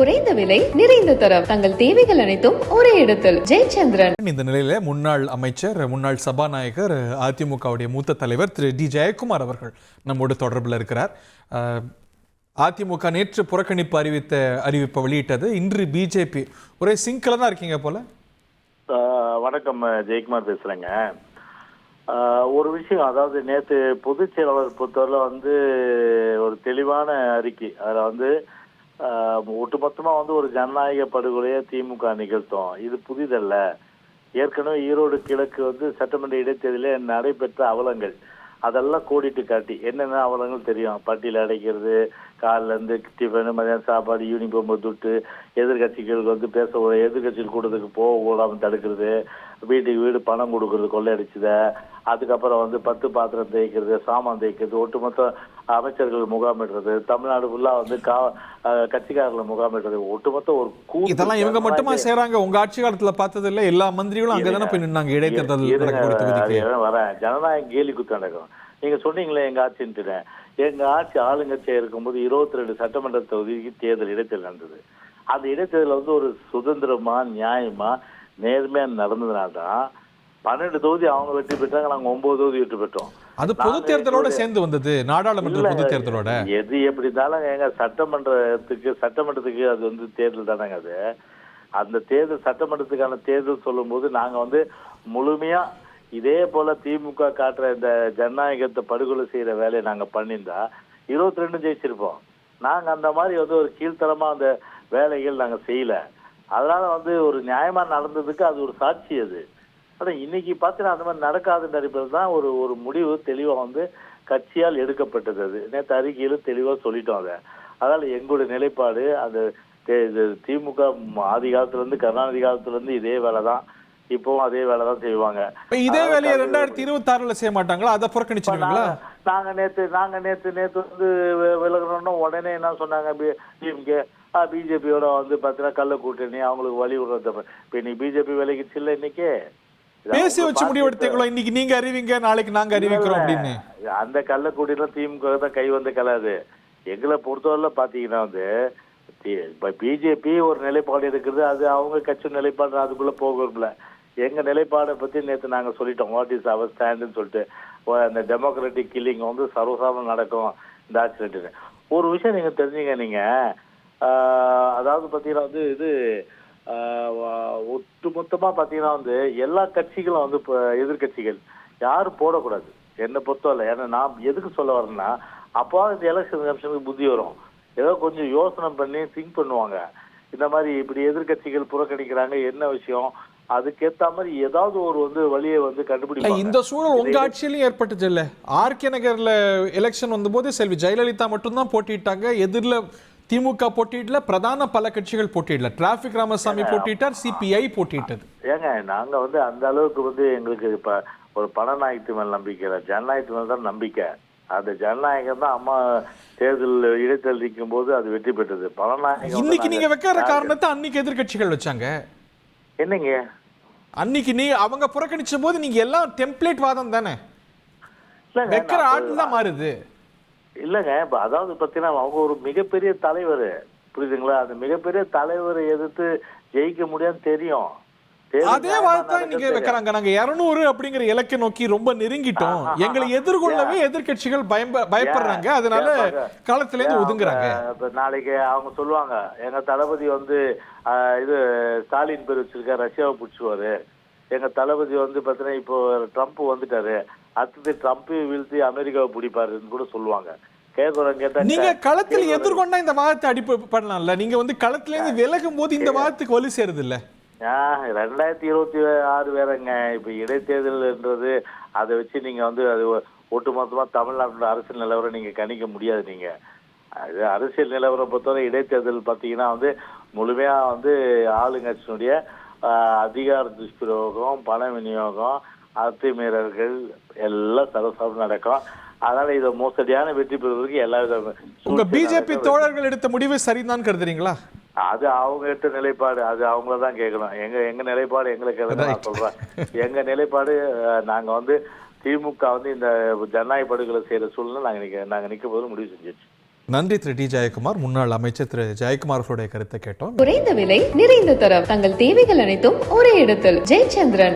குறைந்த விலை நிறைந்த தரம் தங்கள் தேவைகள் அனைத்தும் ஒரே இடத்தில் ஜெயச்சந்திரன். இந்த நிலையில முன்னாள் அமைச்சர் முன்னாள் சபாநாயகர் அதிமுகவுடைய மூத்த தலைவர் திரு டி ஜெயக்குமார் அவர்கள் நம்மோடு தொடர்பில் இருக்கிறார். அதிமுக நேற்று புறக்கணிப்பு அறிவிப்பை வெளியிட்டது. இன்று பிஜேபி ஒரே சிங்கில தான் இருக்கீங்க போல. வணக்கம், ஜெயக்குமார் பேசுறேங்க. ஒரு விஷயம், அதாவது நேற்று பொதுச் செயலாளர் பொறுத்தவரை ஒரு தெளிவான அறிக்கை. அதில் ஒட்டுமொத்தமா ஒரு ஜனநாயக படுகொலையை திமுக நிகழ்த்தும், இது புதிதல்ல. ஏற்கனவே ஈரோடு கிழக்கு சட்டமன்ற இடைத்தேர்தலில் நடைபெற்ற அவலங்கள் அதெல்லாம் கோடிட்டு காட்டி என்னென்ன அவலங்கள் தெரியும். பட்டியல் அடைக்கிறது, காலில இருந்து டிஃபனு, மதியானம் சாப்பாடு, யூனிஃபார்ம் துட்டு, எதிர்கட்சிகளுக்கு பேச எதிர்கட்சிகள் கூட்டத்துக்கு போக கூடாமல் தடுக்கிறது, வீட்டுக்கு வீடு பணம் கொடுக்கறது, கொள்ளையடிச்சத, அதுக்கப்புறம் 10 பாத்திரம் தேய்க்கிறது, சாமான் தேய்க்கிறது, ஒட்டுமொத்த அமைச்சர்கள் முகாமிடுறது, தமிழ்நாடு ஃபுல்லா கட்சிக்காரர்கள் முகாமிடுறது, ஒட்டுமொத்த ஒரு கூட்டம். இதெல்லாம் இவங்க மட்டுமா செய்றாங்க? உங்க ஆட்சி காலத்துல பார்த்தது இல்ல? எல்லா மந்திரிகளும் அங்கதானே போய் நின்னாங்க இடைத்தேர்தல். வரேன், ஜனநாயகம் கேலி குத்து நடக்கும். நீங்க சொன்னீங்களே எங்க ஆட்சின்னு. எங்க ஆட்சி ஆளுங்கட்சியா இருக்கும்போது 22 சட்டமன்ற தொகுதிக்கு தேர்தல் இடைத்தேர்தல் நடந்தது. அந்த இடைத்தேர்தல் ஒரு சுதந்திரமா நியாயமா நேர்மையா நடந்ததுனால்தான் 12 தொகுதி அவங்க வெற்றி பெற்றாங்க, நாங்க 9 தொகுதி வெற்றி பெற்றோம். அது பொது தேர்தலோட சேர்ந்து வந்தது, நாடாளுமன்ற பொது தேர்தலோட. எது எப்படி இருந்தாலும் எங்க சட்டமன்றத்துக்கு அது தேர்தல் தானேங்க. அது அந்த தேர்தல் சட்டமன்றத்துக்கான தேர்தல் சொல்லும் போது நாங்க முழுமையா இதே போல திமுக காட்டுற இந்த ஜனநாயகத்தை படுகொலை செய்யற வேலையை நாங்க பண்ணியிருந்தா 22 ஜெயிச்சிருப்போம். நாங்க அந்த மாதிரி ஒரு கீழ்த்தரமா அந்த வேலைகள் நாங்க செய்யல. அதனால ஒரு நியாயமா நடந்ததுக்கு அது ஒரு சாட்சி. அது ஆனா இன்னைக்கு பார்த்தீங்கன்னா அந்த மாதிரி நடக்காதுன்ற அடிப்படையில் தான் ஒரு முடிவு தெளிவா கட்சியால் எடுக்கப்பட்டது. அது நேற்று அறிக்கையில தெளிவா சொல்லிட்டோம். அதனால எங்களுடைய நிலைப்பாடு அந்த திமுக ஆதி காலத்துல இருந்து, கருணாநிதி காலத்துல இருந்து இதே வேலை தான், இப்பவும் அதே வேலை தான் செய்வாங்க. இதே வேலையை 2026 செய்ய மாட்டாங்களா? அதை புறக்கணிச்சிருக்காங்களா? நாங்க நேத்து விலகணும்னா உடனே என்ன சொன்னாங்க, பிஜேபியோட பாத்தீங்கன்னா கள்ள கூட்டணி, அவங்களுக்கு வழி விடுறது. இப்ப இன்னைக்கு பிஜேபி விலகிச்சு இல்ல, இன்னைக்கு பேசி வச்சு முடிவெடுத்தீங்களோ? இன்னைக்கு நீங்க அறிவிங்க, நாளைக்கு நாங்க அறிவிக்கிறோம் அப்படின்னு. அந்த கள்ள கூட்டணியில திமுக தான் கை கலாது. எங்களை பொறுத்தவரை பாத்தீங்கன்னா பிஜேபி ஒரு நிலைப்பாடு எடுக்கிறது, அது அவங்க கட்சி நிலைப்பாடு, அதுக்குள்ள போகல. எங்க நிலைப்பாடை பத்தி நேற்று நாங்க சொல்லிட்டோம், வாட் இஸ் அவர் ஸ்டாண்டுன்னு சொல்லிட்டு. அந்த டெமோக்ராட்டிக் கில்லிங் சர்வசாதாரணம் நடக்கும் இந்த ஆக்சிடென்ட். ஒரு விஷயம் நீங்க தெரிஞ்சுங்க, நீங்க அதாவது பாத்தீங்கன்னா இது ஒட்டுமொத்தமா பாத்தீங்கன்னா எல்லா கட்சிகளும் எதிர்கட்சிகள் யாரும் போடக்கூடாது என்னை பொறுத்தவரை. ஏன்னா நான் எதுக்கு சொல்ல வரேன்னா, அப்போ இந்த எலெக்ஷன் கமிஷனுக்கு புத்தி வரும், ஏதோ கொஞ்சம் யோசனை பண்ணி திங்க் பண்ணுவாங்க. இந்த மாதிரி இப்படி எதிர்கட்சிகள் புறக்கணிக்கிறாங்க, என்ன விஷயம், அதுக்கேத்த மாதிரி ஏதாவது ஒரு வழியை கண்டுபிடிப்பாங்க. இந்த சூழல் உங்க ஆட்சியிலும் ஏற்பட்டுச்சு இல்ல? ஆர்கே நகர்ல எலெக்ஷன் வந்தபோது செல்வி ஜெயலலிதா மட்டும்தான் போட்டிட்டாங்க, எதிரில திமுக போட்டியிடல, பிரதான பல கட்சிகள் போட்டியிடல. டிராபிக் ராமசாமி போட்டிட்டார், சிபிஐ போட்டிட்டது. ஏங்க நாங்க அந்த அளவுக்கு எங்களுக்கு இப்ப ஒரு பணநாயகத்து மேல் நம்பிக்கை இல்லை, ஜனநாயகத்து மேல் தான் நம்பிக்கை. அந்த ஜனநாயகம் தான் அம்மா தேர்தல் இடைத்தேர்தல் நிற்கும் போது அது வெற்றி பெற்றது. பணநாயகம் இன்னைக்கு நீங்க வைக்கிற காரணத்தை அன்னைக்கு எதிர்கட்சிகள் வச்சாங்க. என்னங்க அன்னைக்கு அவங்க புறக்கணிச்ச போது நீங்க எல்லாம் டெம்ப்ளேட் வாதம் தானே, வைக்கிற ஆட்கள் தான் மாறுது இல்லங்க. அதாவது பாத்தீங்கன்னா அவங்க ஒரு மிகப்பெரிய தலைவர், புரியுதுங்களா? அந்த மிகப்பெரிய தலைவரை எதிர்த்து ஜெயிக்க முடியாதுன்னு தெரியும். அதே வார்த்தை நீங்க வைக்கிறாங்க, நாங்க 200 அப்படிங்கிற இலக்கை நோக்கி ரொம்ப நெருங்கிட்டோம், எங்களை எதிர்கொள்ளவே எதிர்கட்சிகள் பயப்படுறாங்க, அதனால காலத்துல இருந்து ஒதுங்குறாங்க. நாளைக்கு அவங்க சொல்லுவாங்க, எங்க தளபதி இது ஸ்டாலின் பேர் வச்சிருக்காரு, ரஷ்யாவை பிடிச்சுவாரு. எங்க தளபதி பாத்தீங்கன்னா இப்போ ட்ரம்ப் வந்துட்டாரு, அடுத்தது ட்ரம்ப் வீழ்த்தி அமெரிக்காவை பிடிப்பாருன்னு கூட சொல்லுவாங்க. கேட்டா நீங்க களத்தில் எதிர்கொண்டா இந்த வாதத்தை அடிப்படலாம்ல, நீங்க களத்துல இருந்து விலகும் போது இந்த வாதத்துக்கு வலு சேருது இல்ல? 2026 வேறங்க. இப்ப இடைத்தேர்தல்ன்றது அதை வச்சு நீங்க அது ஒட்டுமொத்தமா தமிழ்நாட்டோட அரசியல் நிலவரம் நீங்க கணிக்க முடியாது. நீங்க அது அரசியல் நிலவரம் பொறுத்தவரை இடைத்தேர்தல் பாத்தீங்கன்னா முழுமையா ஆளுங்கட்சியினுடைய அதிகார துஷ்பிரயோகம், பண விநியோகம், அத்துமீறல்கள் எல்லாம் சரசரம் நடக்கும். அதனால இதை மோசடியான வெற்றி பெறுவதற்கு எல்லா வித. உங்க பிஜேபி தோழர்கள் எடுத்த முடிவு சரிதான் கருதுறீங்களா? அது அவங்க எடுத்த நிலைப்பாடு, அது அவங்களதான் கேட்கணும். எங்க நிலைப்பாடு எங்களுக்கு நான் சொல்றேன். எங்க நிலைப்பாடு, நாங்க திமுக இந்த ஜனநாயக படுகொலை செய்யற சூழ்நிலை நாங்க நிக்க போது முடிவு செஞ்சிருச்சு. நன்றி திரு டி ஜெயக்குமார். முன்னாள் அமைச்சர் திரு ஜெயக்குமார் அவர்களுடைய கருத்தை கேட்டோம். குறைந்த விலை நிறைந்த தரம் தங்கள் தேவைகள் அனைத்தும் ஒரே இடத்தில் ஜெயச்சந்திரன்.